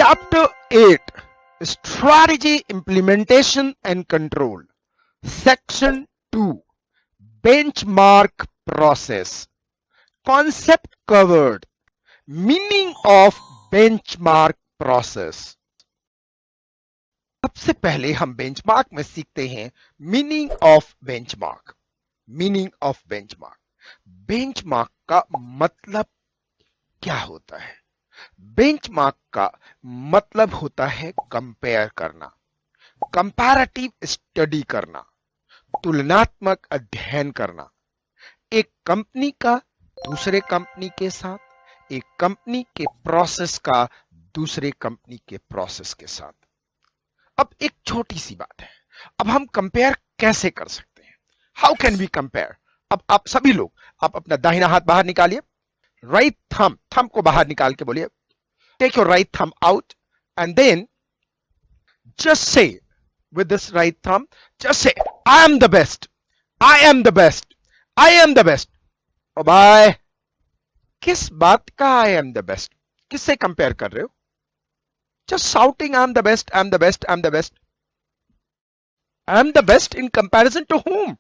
Chapter 8 Strategy Implementation and Control. Section 2 Benchmark Process. Concept covered. Meaning of benchmark process. सबसे पहले हम benchmark में सीखते हैं meaning of benchmark. Meaning of benchmark. Benchmark का मतलब क्या होता है? बेंचमार्क का मतलब होता है कंपेयर करना, कंपैरेटिव स्टडी करना, तुलनात्मक अध्ययन करना. एक कंपनी का दूसरे कंपनी के साथ, एक कंपनी के प्रोसेस का दूसरे कंपनी के प्रोसेस के साथ. अब एक छोटी सी बात है, अब हम कंपेयर कैसे कर सकते हैं? How can we compare? अब आप सभी लोग, आप अपना दाहिना हाथ बाहर निकालिए, राइट थंब को बाहर निकाल के बोलिए, take your right thumb out and then just say with this right thumb, just say, I am the best, I am the best, I am the best. Oh bye. किस बात का I am the best? किससे compare कर रहे हो? Just shouting I am the best, I am the best, I am the best. I am the best in comparison to whom?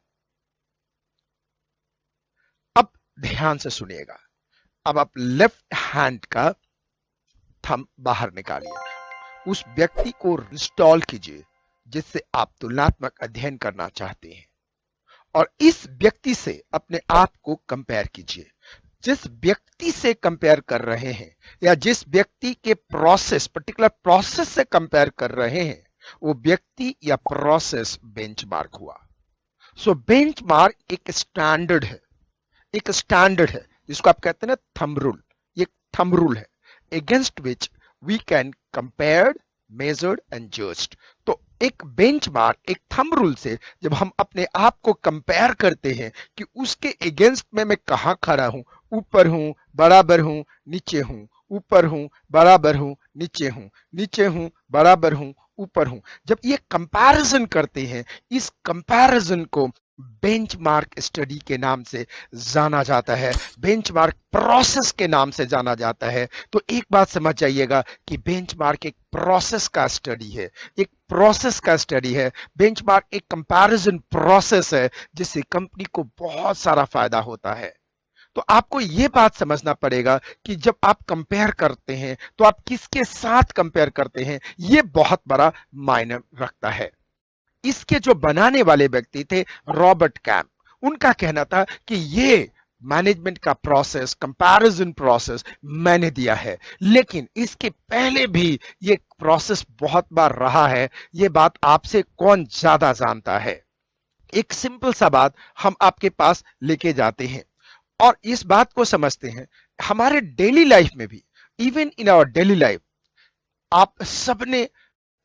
अब ध्यान से सुनिएगा. अब आप लेफ्ट हैंड का थंब बाहर निकालिए, उस व्यक्ति को इंस्टॉल कीजिए जिससे आप तुलनात्मक अध्ययन करना चाहते हैं, और इस व्यक्ति से अपने आप को कंपेयर कीजिए. जिस व्यक्ति से कंपेयर कर रहे हैं या जिस व्यक्ति के प्रोसेस, पर्टिकुलर प्रोसेस से कंपेयर कर रहे हैं, वो व्यक्ति या प्रोसेस बेंचमार्क हुआ. सो बेंचमार्क एक स्टैंडर्ड है, एक स्टैंडर्ड है जिसको आप कहते हैं ना थंब रूल. ये थंब रूल है against which we can compared, measured and judged. तो एक बेंचमार्क, एक थंब रूल से जब हम अपने आप को कंपेयर करते हैं कि उसके अगेंस्ट में मैं कहां खड़ा हूं, ऊपर हूं, बराबर हूं, नीचे हूं, ऊपर हूं, बराबर हूं, नीचे हूं, नीचे हूं, बराबर हूं, ऊपर हूं, जब ये कंपैरिजन करते हैं, इस कंपैरिजन को बेंचमार्क स्टडी के नाम से जाना जाता है, बेंचमार्क प्रोसेस के नाम से जाना जाता है. तो एक बात समझ जाइएगा कि बेंचमार्क एक प्रोसेस का स्टडी है, एक प्रोसेस का स्टडी है. बेंचमार्क एक कंपैरिजन प्रोसेस है जिससे कंपनी को बहुत सारा फायदा होता है. तो आपको यह बात समझना पड़ेगा कि जब आप कंपेयर करते हैं तो आप किसके साथ कंपेयर करते हैं, यह बहुत बड़ा मायने रखता है. इसके जो बनाने वाले व्यक्ति थे रॉबर्ट कैम्प, उनका कहना था कि ये मैनेजमेंट का प्रोसेस, कंपैरिजन प्रोसेस मैंने दिया है, लेकिन इसके पहले भी ये प्रोसेस बहुत बार रहा है. ये बात आपसे कौन ज्यादा जानता है? एक सिंपल सा बात हम आपके पास लेके जाते हैं और इस बात को समझते हैं. हमारे डेली लाइफ में भी, even in our daily life, आप सबने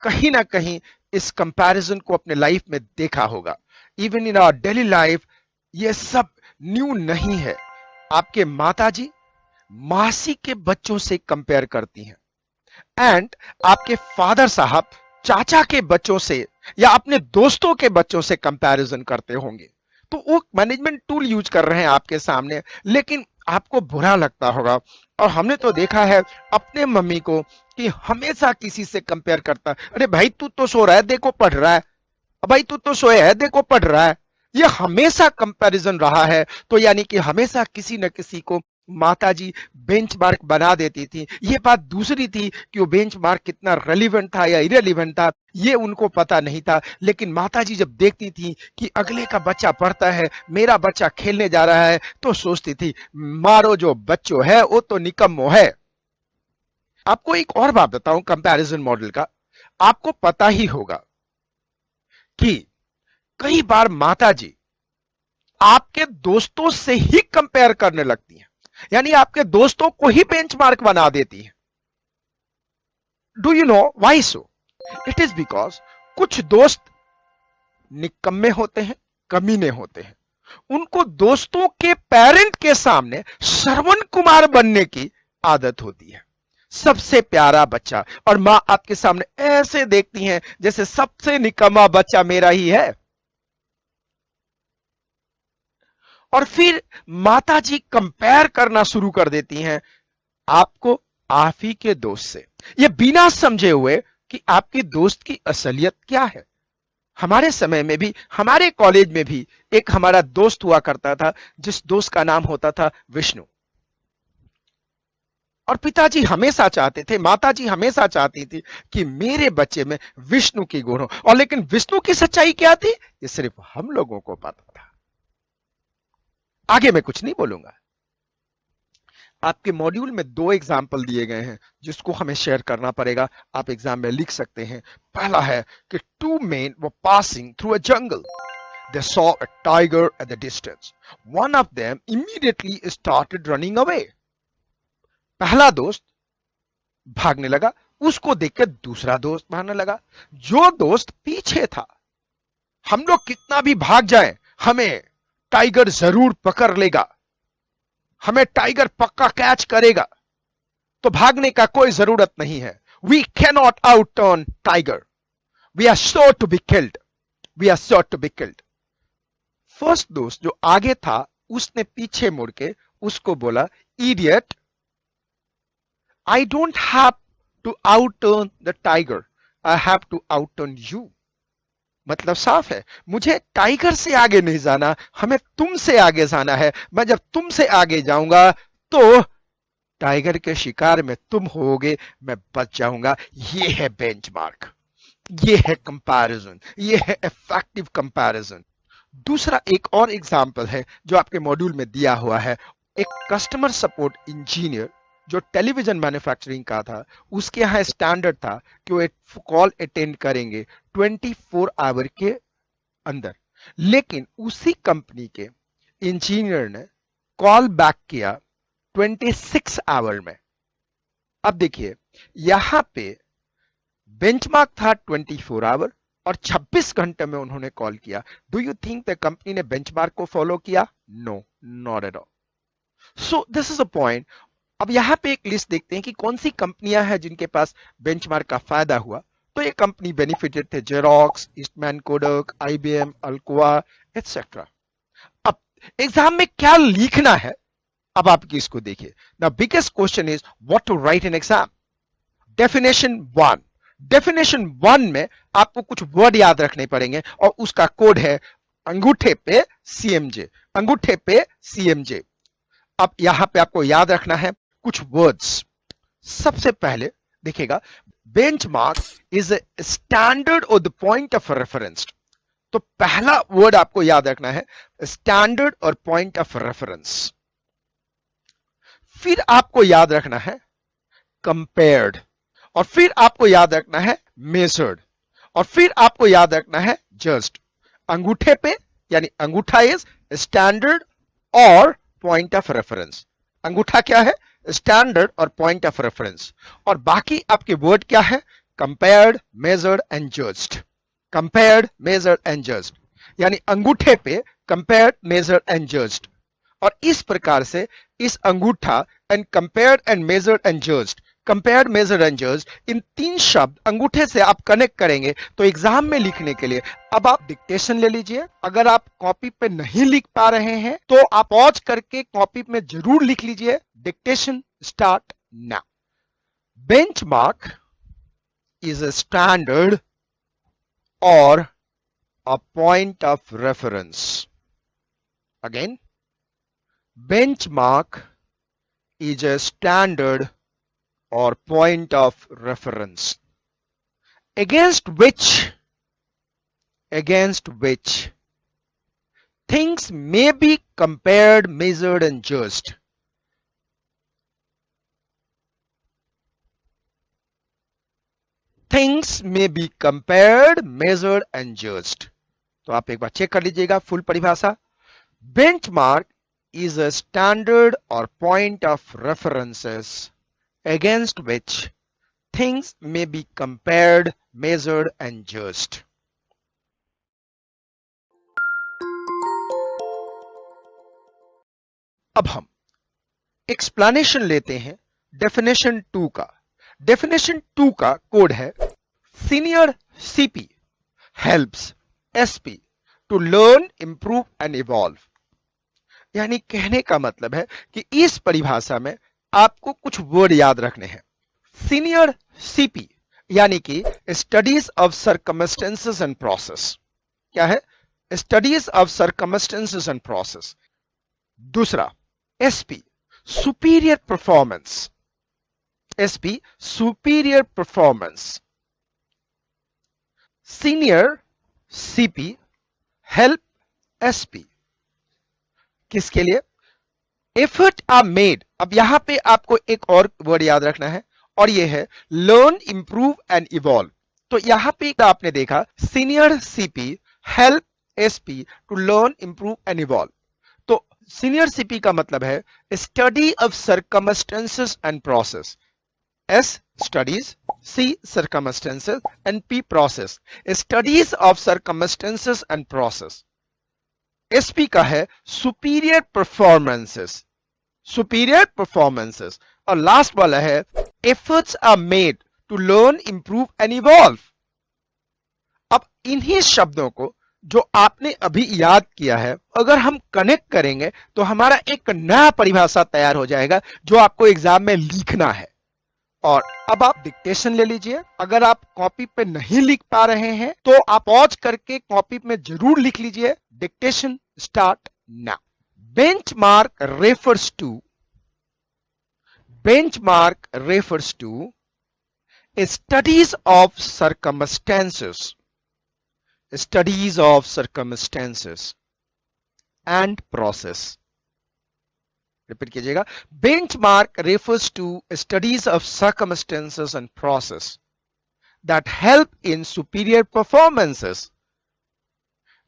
कहीं ना कहीं इस कंपैरिजन को अपने लाइफ में देखा होगा. Even in our daily life ये सब न्यू नहीं है. आपके माताजी मासी के बच्चों से कंपेयर करती हैं, एंड आपके फादर साहब चाचा के बच्चों से या अपने दोस्तों के बच्चों से कंपैरिजन करते होंगे. तो वो मैनेजमेंट टूल यूज कर रहे हैं आपके सामने, लेकिन आपको बुरा लगता होगा. और हमने तो देखा है अपने मम्मी को कि हमेशा किसी से कंपेयर करता है. अरे भाई तू तो सो रहा है, देखो पढ़ रहा है. भाई तू तो सोया है, देखो पढ़ रहा है. ये हमेशा कंपैरिजन रहा है. तो यानी कि हमेशा किसी न किसी को माताजी बेंचमार्क बना देती थी. ये बात दूसरी थी कि वो बेंचमार्क कितना रेलिवेंट था या इरेलिवेंट था ये उनको पता नहीं था. लेकिन माताजी जब देखती थी कि अगले का बच्चा पढ़ता है, मेरा बच्चा खेलने जा रहा है, तो सोचती थी मारो जो बच्चों है वो तो निकम्मो है. आपको एक और बात बताऊं कंपैरिजन मॉडल का. आपको पता ही होगा कि कई बार माताजी आपके दोस्तों से ही कंपेयर करने लगती हैं, यानी आपके दोस्तों को ही बेंचमार्क बना देती है. Do you know why so? It is because कुछ दोस्त निकम्मे होते हैं, कमीने होते हैं. उनको दोस्तों के पेरेंट के सामने श्रवण कुमार बनने की आदत होती है. सबसे प्यारा बच्चा, और मां आपके सामने ऐसे देखती हैं जैसे सबसे निकम्मा बच्चा मेरा ही है. और फिर माताजी कंपेयर करना शुरू कर देती हैं आपको आप ही के दोस्त से, ये बिना समझे हुए कि आपकी दोस्त की असलियत क्या है। हमारे समय में भी, हमारे कॉलेज में भी एक हमारा दोस्त हुआ करता था, जिस दोस्त का नाम होता था विष्णु। और पिताजी हमेशा चाहते थे, माताजी हमेशा चाहती थी कि मेरे बच्चे में विष्णु की गुण हो। और लेकिन विष्णु की सच्चाई क्या थी, ये सिर्फ हम लोगों को पता था। आगे मैं कुछ नहीं बोलूंगा। आपके मॉड्यूल में 2 एग्जाम्पल दिए गए हैं जिसको हमें शेयर करना पड़ेगा, आप एग्जाम में लिख सकते हैं। पहला है कि 2 men were passing through a jungle. They saw a tiger at the distance. One of them immediately started running away. पहला दोस्त भागने लगा, उसको देखकर दूसरा दोस्त भागने लगा। जो दोस्त पीछे था, हम लोग कितना भी भाग जाएं, हमें टाइगर जरूर पकड़ लेगा, हमें टाइगर पक्का कैच करेगा, तो भागने का कोई जरूरत नहीं है। We can not outrun tiger, we are sure to be killed, we are sure to be killed. First दोस्त जो आगे था, उसने पीछे मुड़ के उसको बोला, idiot, I don't have to outrun the tiger, I have to outrun you. मतलब साफ है, मुझे टाइगर से आगे नहीं जाना, हमें तुमसे आगे जाना है। मैं जब तुमसे आगे जाऊंगा तो टाइगर के शिकार में तुम होगे, मैं बच जाऊंगा। ये है बेंचमार्क, ये है कंपैरिजन, ये है इफेक्टिव कंपैरिजन। दूसरा एक और एग्जांपल है जो आपके मॉड्यूल में दिया हुआ है। एक कस्टमर सपोर्ट इंजीनियर जो टेलीविजन मैन्युफैक्चरिंग का था, उसके यहां स्टैंडर्ड था कि वो एक कॉल अटेंड करेंगे 24 आवर के अंदर। लेकिन उसी कंपनी के इंजीनियर ने कॉल बैक किया 26 आवर में। अब देखिए, यहां पे बेंचमार्क था 24 आवर और 26 घंटे में उन्होंने कॉल किया। Do you think the company ने बेंचमार्क को फॉलो किया? No, not at all. So this is a point. अब यहां पे एक लिस्ट देखते हैं कि कौन सी कंपनियां हैं जिनके पास बेंचमार्क का फायदा हुआ। तो ये कंपनी बेनिफिटेड थे, Xerox, Eastman Kodak, IBM, Alcoa etcetera. अब एग्जाम में क्या लिखना है, अब आप इसको देखिए। The biggest question is what to write in exam. Definition 1, definition 1 में आपको कुछ वर्ड याद रखने पड़ेंगे और उसका कोड है अंगूठे पे सीएमजे, अंगूठे पे सीएमजे। अब यहां पे आपको याद रखना है कुछ वर्ड्स। सबसे पहले देखिएगा, बेंचमार्क इज ए स्टैंडर्ड और द पॉइंट ऑफ रेफरेंस। तो पहला वर्ड आपको याद रखना है स्टैंडर्ड और पॉइंट ऑफ रेफरेंस। फिर आपको याद रखना है कंपेयर्ड, और फिर आपको याद रखना है मेजर्ड, और फिर आपको याद रखना है जस्ट। अंगूठे पे यानी अंगूठा इज स्टैंडर्ड और पॉइंट ऑफ रेफरेंस। अंगूठा क्या है? स्टैंडर्ड और पॉइंट ऑफ रेफरेंस। और बाकी आपके वर्ड क्या है? Compared, measured and judged. Compared, measured and judged, यानी अंगूठे पे कंपेयर्ड, मेजर्ड एंड जज्ड। और इस प्रकार से इस अंगूठा and compared and measured and judged, compared, measured and judged, in 3 शब्द अंगूठे से आप कनेक्ट करेंगे तो एग्जाम में लिखने के लिए। अब आप डिक्टेशन ले लीजिए। अगर आप कॉपी पे नहीं लिख पा रहे हैं तो आप पॉज करके कॉपी में जरूर लिख लीजिए। Dictation start now. Benchmark is a standard और a point of reference. Again, benchmark is a standard or point of reference against which things may be compared, measured and judged. Things may be compared, measured and judged. तो आप एक बार check कर लीजिएगा full परिभाषा। Benchmark is a standard or point of references against which things may be compared, measured and judged. अब हम explanation लेते हैं डेफिनेशन 2 का। डेफिनेशन 2 का कोड है senior CP helps SP to learn, improve and evolve. यानी कहने का मतलब है कि इस परिभाषा में आपको कुछ वर्ड याद रखने हैं। सीनियर सीपी यानी कि studies of circumstances and process. क्या है? Studies of circumstances and process. दूसरा SP superior performance. SP superior performance. Senior CP help SP. किसके लिए? Effort are made. अब यहां पे आपको एक और वर्ड याद रखना है और ये है लर्न इंप्रूव एंड इवॉल्व। तो यहां पे आपने देखा senior CP help SP to learn improve and evolve. तो सीनियर सीपी का मतलब है study of circumstances and process. S studies, C circumstances and P process. Studies of circumstances and process. SP का है सुपीरियर परफॉर्मेंसेस। Superior performances. और last वाला है efforts are made to learn improve and evolve. अब इन्हीं शब्दों को जो आपने अभी याद किया है अगर हम कनेक्ट करेंगे तो हमारा एक नया परिभाषा तैयार हो जाएगा जो आपको एग्जाम में लिखना है। और अब आप डिक्टेशन ले लीजिए। अगर आप कॉपी पे नहीं लिख पा रहे हैं तो आप पॉज करके कॉपी में जरूर लिख लीजिए। Dictation start now. Benchmark refers to, benchmark refers to studies of circumstances, studies of circumstances and process. Repeat कीजिएगा। benchmark refers to studies of circumstances and process that help in superior performances,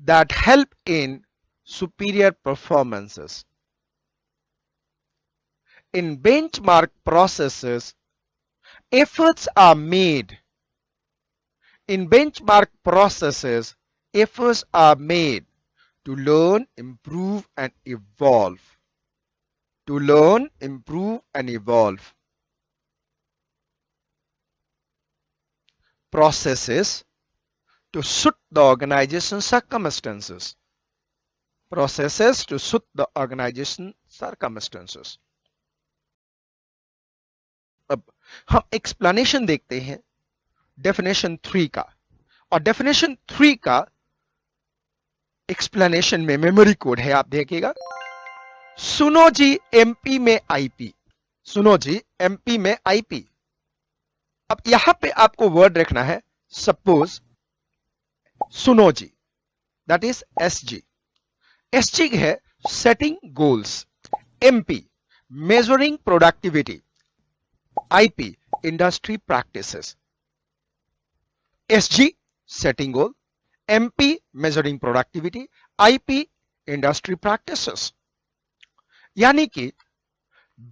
that help in superior performances. In benchmark processes, efforts are made. In benchmark processes, efforts are made to learn, improve, and evolve. To learn, improve, and evolve. Processes to suit the organization's circumstances. Processes to suit the organization's circumstances. अब हम explanation देखते हैं definition 3 का। और definition 3 का explanation में memory code है, आप देखिएगा। सुनो जी एमपी में आईपी। सुनो जी एमपी में आईपी। अब यहां पे आपको वर्ड रखना है सपोज सुनो जी, दैट इज एसजी। एसजी है setting goals, MP measuring productivity, IP industry practices. SG setting goal, MP measuring productivity, IP industry practices. यानी कि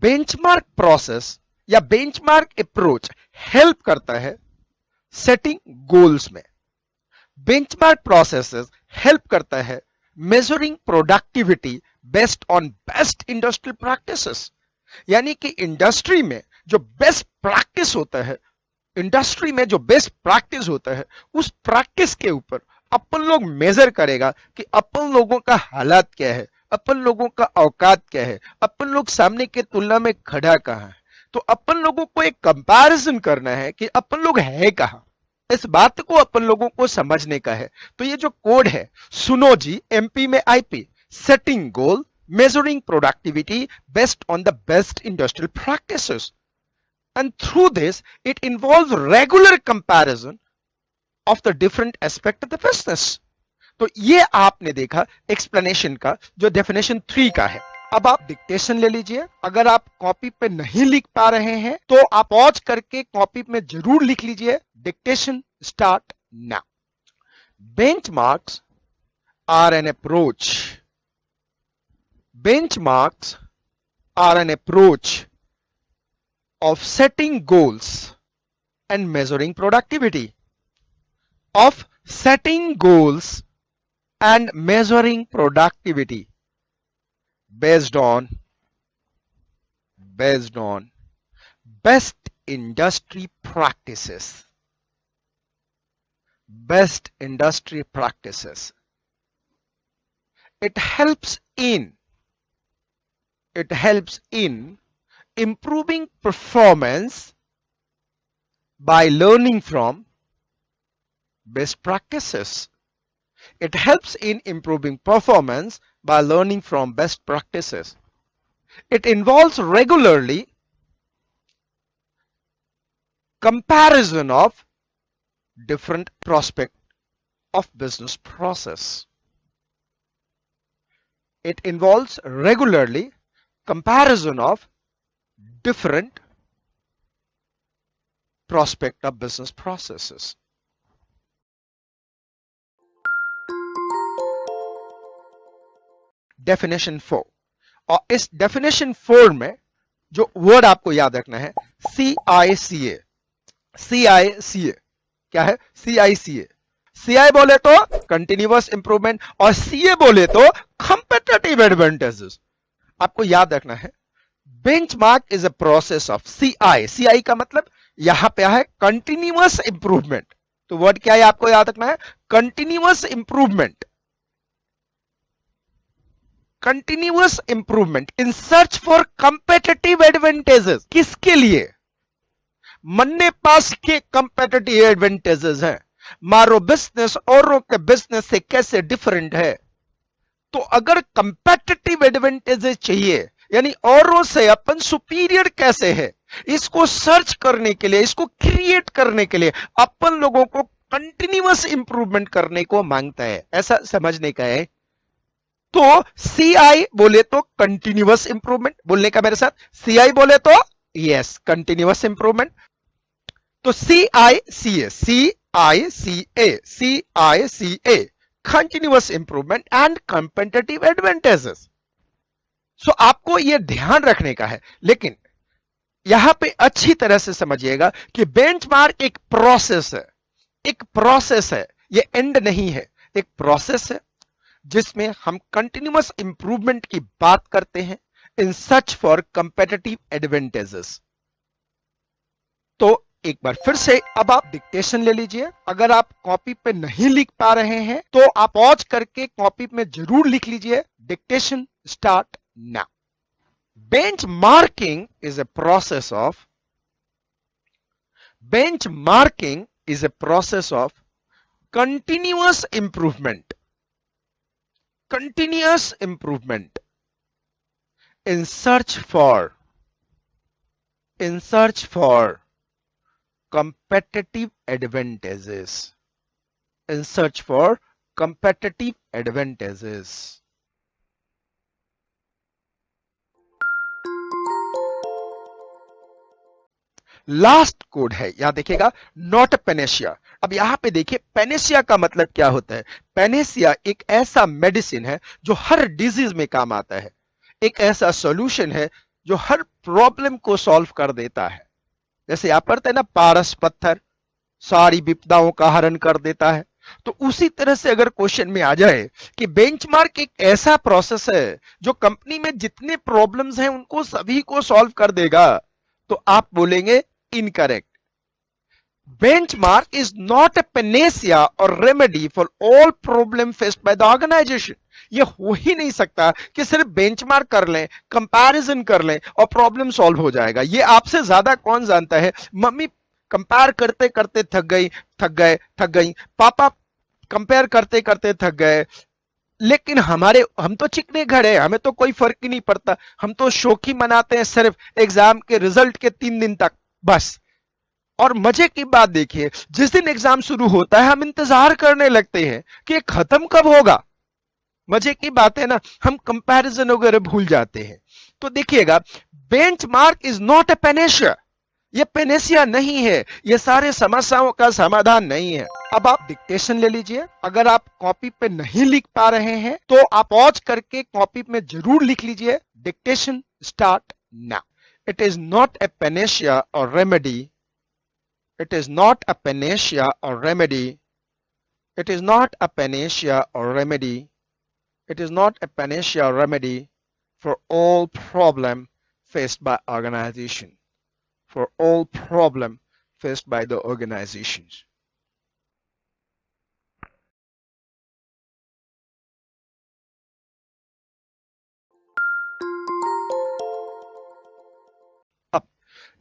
बेंचमार्क प्रोसेस या बेंचमार्क अप्रोच हेल्प करता है सेटिंग गोल्स में। बेंचमार्क प्रोसेसेस हेल्प करता है measuring productivity based on best industrial practices. यानी कि इंडस्ट्री में जो बेस्ट प्रैक्टिस होता है, इंडस्ट्री में जो बेस्ट प्रैक्टिस होता है उस प्रैक्टिस के ऊपर अपन लोग मेजर करेगा कि अपन लोगों का हालात क्या है, अपन लोगों का औकात क्या है, अपन लोग सामने के तुलना में खड़ा कहां है। तो अपन लोगों को एक कंपैरिजन करना है कि अपन लोग है कहां। इस बात को अपन लोगों को समझने का है। तो ये जो कोड है सुनो जी एमपी में IP, setting goal, measuring productivity based on the best industrial practices. And through this, it involves regular comparison of the different aspect of the business. तो ये आपने देखा एक्सप्लेनेशन का जो डेफिनेशन 3 का है। अब आप डिक्टेशन ले लीजिए। अगर आप कॉपी पे नहीं लिख पा रहे हैं तो आप पॉज करके कॉपी में जरूर लिख लीजिए। Dictation start now. Benchmarks are an approach. Benchmarks are an approach of setting goals and measuring productivity. Of setting goals and measuring productivity based on best industry practices. Best industry practices. It helps in improving performance by learning from best practices. It helps in improving performance by learning from best practices. It involves regularly comparison of different prospect of business process. It involves regularly comparison of different prospect of business processes. Definition 4 और इस definition 4 में जो word आपको याद रखना है CICA CICA क्या है CICA CI बोले तो कंटिन्यूअस इंप्रूवमेंट और CA बोले तो कंपेटिटिव एडवांटेजेस आपको याद रखना है benchmark is a process of CI का मतलब यहां पे है कंटिन्यूअस इंप्रूवमेंट तो वर्ड क्या है आपको याद रखना है continuous improvement continuous improvement in search for competitive advantages किसके लिए मन्ने पास के कंपेटिटिव एडवांटेजेस हैं मारो बिजनेस औरों के बिजनेस से कैसे डिफरेंट है तो अगर कंपेटिटिव एडवांटेजेस चाहिए यानी औरों से अपन सुपीरियर कैसे है इसको सर्च करने के लिए इसको क्रिएट करने के लिए अपन लोगों को कंटिन्यूअस इंप्रूवमेंट करने को मांगता है ऐसा समझने का है तो CI बोले तो कंटिन्यूअस इंप्रूवमेंट बोलने का मेरे साथ CI बोले तो यस कंटिन्यूअस इंप्रूवमेंट तो CICA continuous improvement and competitive advantages so आपको यह ध्यान रखने का है लेकिन यहां पे अच्छी तरह से समझिएगा कि बेंचमार्क एक प्रोसेस है ये एंड नहीं है एक प्रोसेस है जिसमें हम कंटिन्यूअस इंप्रूवमेंट की बात करते हैं in search for competitive advantages तो एक बार फिर से अब आप डिक्टेशन ले लीजिए अगर आप कॉपी पे नहीं लिख पा रहे हैं तो आप पॉज करके कॉपी में जरूर लिख लीजिए dictation start now benchmarking is a process of continuous improvement in search for competitive advantages last code है यहां देखिएगा नॉट पेनेशिया अब यहां पे देखिए पेनेशिया का मतलब क्या होता है पेनेशिया एक ऐसा मेडिसिन है जो हर डिजीज में काम आता है एक ऐसा सॉल्यूशन है जो हर प्रॉब्लम को सॉल्व कर देता है जैसे आप पढ़ते हैं ना पारस पत्थर सारी विपदाओं का हरण कर देता है तो उसी तरह से अगर क्वेश्चन में आ जाए कि बेंचमार्क एक ऐसा प्रोसेस है जो कंपनी में जितने प्रॉब्लम्स हैं उनको सभी को सॉल्व कर देगा तो आप बोलेंगे incorrect benchmark is not a panacea or remedy for all problem faced by the organization ये हो ही नहीं सकता कि सिर्फ बेंचमार्क कर लें कंपैरिजन कर लें और प्रॉब्लम सॉल्व हो जाएगा ये आपसे ज्यादा कौन जानता है मम्मी कंपेयर करते करते थक गई पापा कंपेयर करते करते थक गए लेकिन हम तो चिकने घड़े हमें तो कोई फर्क ही नहीं पड़ता हम तो शौकी मनाते हैं सिर्फ एग्जाम के रिजल्ट के 3 दिन तक बस और मजे की बात देखिए जिस दिन एग्जाम शुरू होता है हम इंतजार करने लगते हैं कि ये खत्म कब होगा मजे की बात है ना हम कंपैरिजन वगैरह भूल जाते हैं तो देखिएगा benchmark is not a Panacea ये पेनेशिया नहीं है ये सारे समस्याओं का समाधान नहीं है अब आप डिक्टेशन ले लीजिए अगर आप कॉपी पे नहीं लिख पा रहे हैं तो आप पॉज करके कॉपी में जरूर लिख लीजिए dictation start now it is not a Panacea और remedy It is not a panacea or remedy. It is not a panacea or remedy. It is not a panacea or remedy for all problem faced by organization. For all problem faced by the organizations.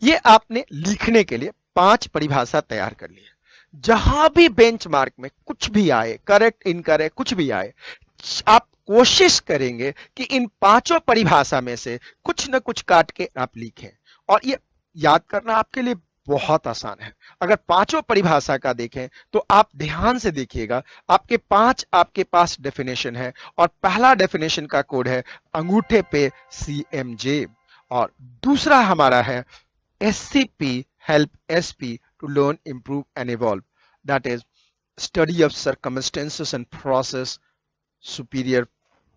ये आपने लिखने के लिए 5 परिभाषा तैयार कर ली है। जहां भी बेंचमार्क में कुछ भी आए, करेक्ट इनकरेक्ट कुछ भी आए, आप कोशिश करेंगे कि इन 5 परिभाषा में से कुछ न कुछ काट के आप लिखें। और ये याद करना आपके लिए बहुत आसान है। अगर 5 परिभाषा का देखें तो आप ध्यान से देखिएगा, आपके पास डेफिनेशन है और पहला डेफिनेशन का कोड है अंगूठे पे CMJ, और दूसरा हमारा है SCP help SP to learn, improve and evolve, that is study of circumstances and process superior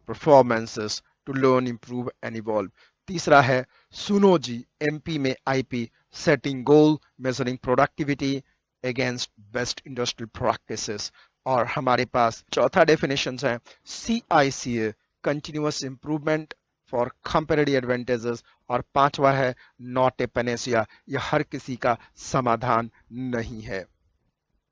performances to learn, improve and evolve। तीसरा है सुनो जी MP में IP setting goal, measuring productivity against best industrial practices। और हमारे पास चौथा definition है CICA continuous improvement for comparative advantages, और पांचवा है नॉट ए पेनेसिया, यह हर किसी का समाधान नहीं है।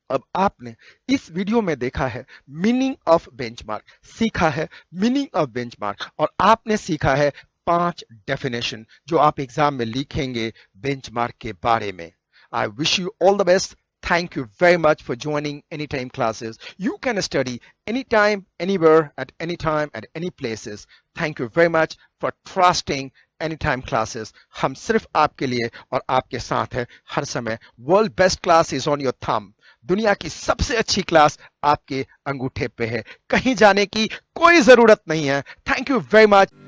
अब आपने इस वीडियो में देखा है मीनिंग ऑफ बेंचमार्क, सीखा है मीनिंग ऑफ बेंचमार्क, और आपने सीखा है 5 डेफिनेशन जो आप एग्जाम में लिखेंगे बेंचमार्क के बारे में। I wish you all the best. Thank you very much for joining Anytime classes. You can study anytime, anywhere, at any time, at any places. Thank you very much for trusting Anytime classes. हम सिर्फ आपके लिए और आपके साथ है हर समय। World best class is on your thumb. दुनिया की सबसे अच्छी क्लास आपके अंगूठे पे है, कहीं जाने की कोई जरूरत नहीं है। Thank you very much.